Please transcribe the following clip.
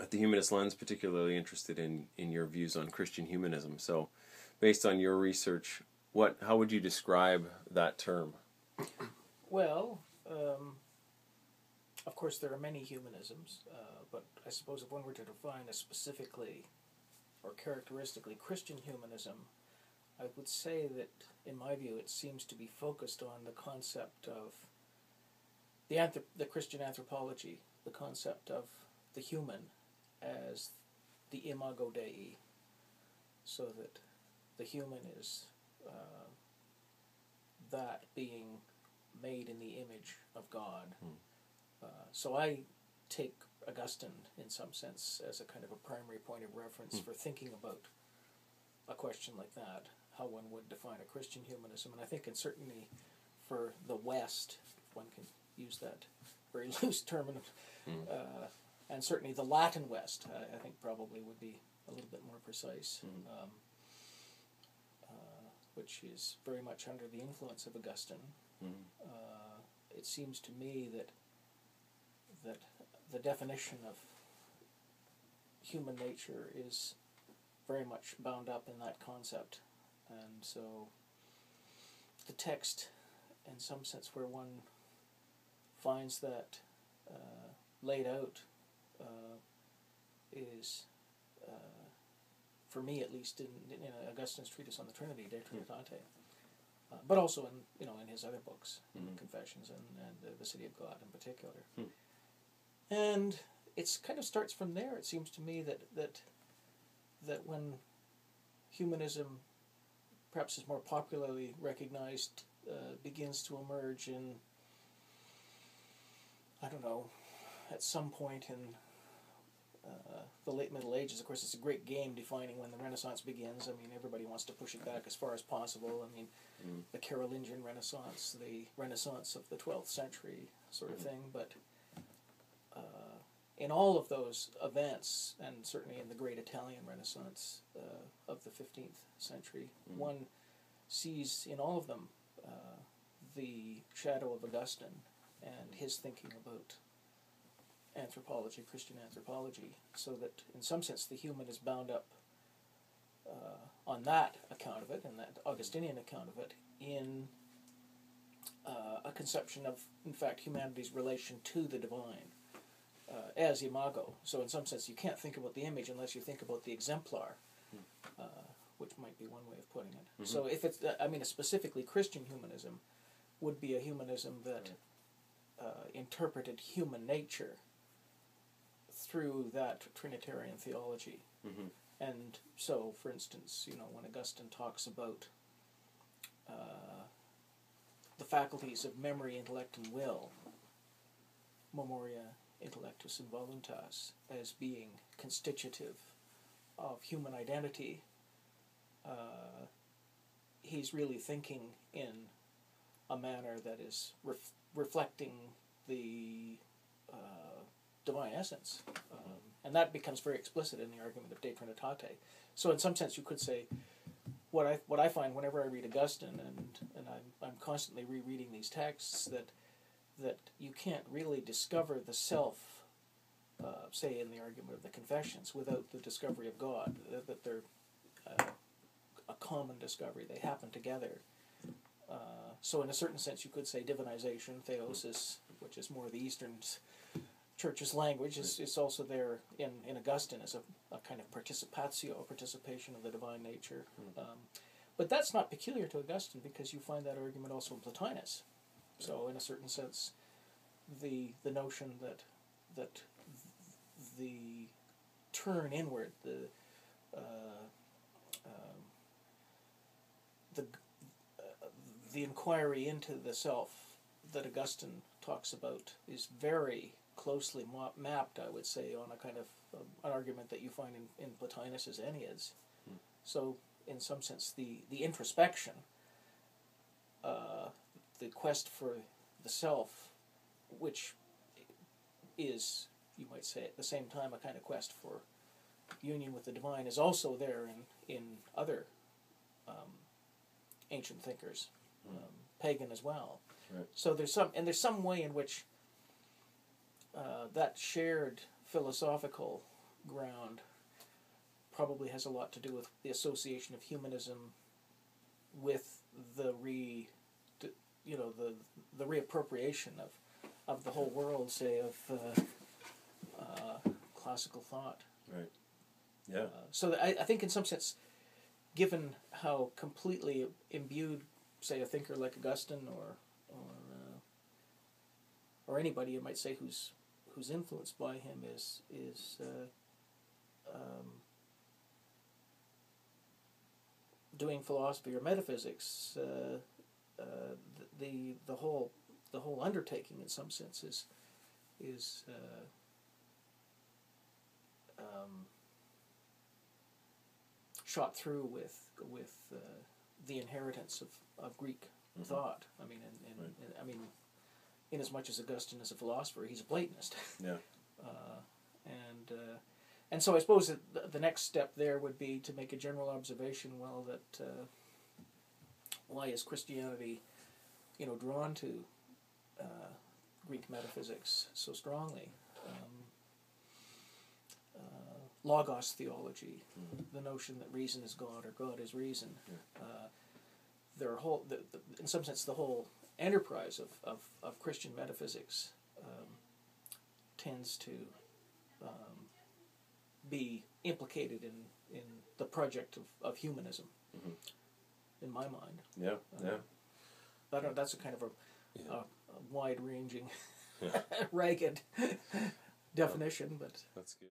at the Humanist Lens, particularly interested in your views on Christian humanism. So, based on your research, how would you describe that term? Well, of course, there are many humanisms, but I suppose if one were to define a specifically or characteristically Christian humanism, I would say that, in my view, it seems to be focused on the concept of the Christian anthropology, the concept of the human as the imago Dei, so that the human is that being made in the image of God. So I take Augustine, in some sense, as a kind of a primary point of reference for thinking about a question like that, how one would define a Christian humanism. And I think, and certainly for the West, if one can use that very loose term, and certainly the Latin West, I think probably would be a little bit more precise, which is very much under the influence of Augustine. It seems to me that the definition of human nature is very much bound up in that concept. And so the text, in some sense, where one finds that laid out is, for me at least, in Augustine's treatise on the Trinity, De Trinitate, but also in his other books, Confessions and the City of God in particular. And it kind of starts from there. It seems to me that when humanism, perhaps is more popularly recognized, begins to emerge in, I don't know, at some point in the late Middle Ages. Of course, it's a great game defining when the Renaissance begins. I mean, everybody wants to push it back as far as possible. I mean, the Carolingian Renaissance, the Renaissance of the 12th century sort of thing. But in all of those events, and certainly in the great Italian Renaissance of the 15th century, one sees in all of them the shadow of Augustine and his thinking about anthropology, Christian anthropology, so that in some sense the human is bound up on that account of it, and that Augustinian account of it, in a conception of, in fact, humanity's relation to the divine as imago. So in some sense you can't think about the image unless you think about the exemplar, which might be one way of putting it. So if it's, a specifically Christian humanism would be a humanism that interpreted human nature through that Trinitarian theology. And so, for instance, when Augustine talks about the faculties of memory, intellect, and will, memoria, intellectus, and voluntas, as being constitutive of human identity, he's really thinking in a manner that is reflecting the divine essence. And that becomes very explicit in the argument of De Trinitate. So in some sense you could say, what I find whenever I read Augustine, and I'm constantly rereading these texts, that you can't really discover the self, say in the argument of the Confessions, without the discovery of God, that they're a common discovery. They happen together. So in a certain sense you could say divinization, theosis, which is more the Eastern Church's language, is also there in Augustine as a kind of participation of the divine nature. But that's not peculiar to Augustine, because you find that argument also in Plotinus. So in a certain sense, the notion that the turn inward, the inquiry into the self that Augustine talks about is very closely mapped, I would say, on a kind of an argument that you find in Plotinus's Enneads. So in some sense the introspection, the quest for the self, which is, you might say, at the same time a kind of quest for union with the divine, is also there in other ancient thinkers, pagan as well. Right. So there's some way in which that shared philosophical ground probably has a lot to do with the association of humanism with the reappropriation of the whole world, say, of classical thought. Right. Yeah. So I think in some sense, given how completely imbued, say, a thinker like Augustine or anybody you might say who's influenced by him is doing philosophy or metaphysics, the whole undertaking in some sense is shot through with the inheritance of Greek thought. I mean, in as much as Augustine is a philosopher, he's a Platonist. Yeah. And so I suppose that the next step there would be to make a general observation. Well, that why is Christianity, drawn to Greek metaphysics so strongly? Logos theology, the notion that reason is God or God is reason. Their whole, in some sense, the whole enterprise of Christian metaphysics tends to be implicated in the project of humanism, in my mind. Yeah, yeah. I don't know, that's a kind of a wide-ranging, ragged definition, but that's good.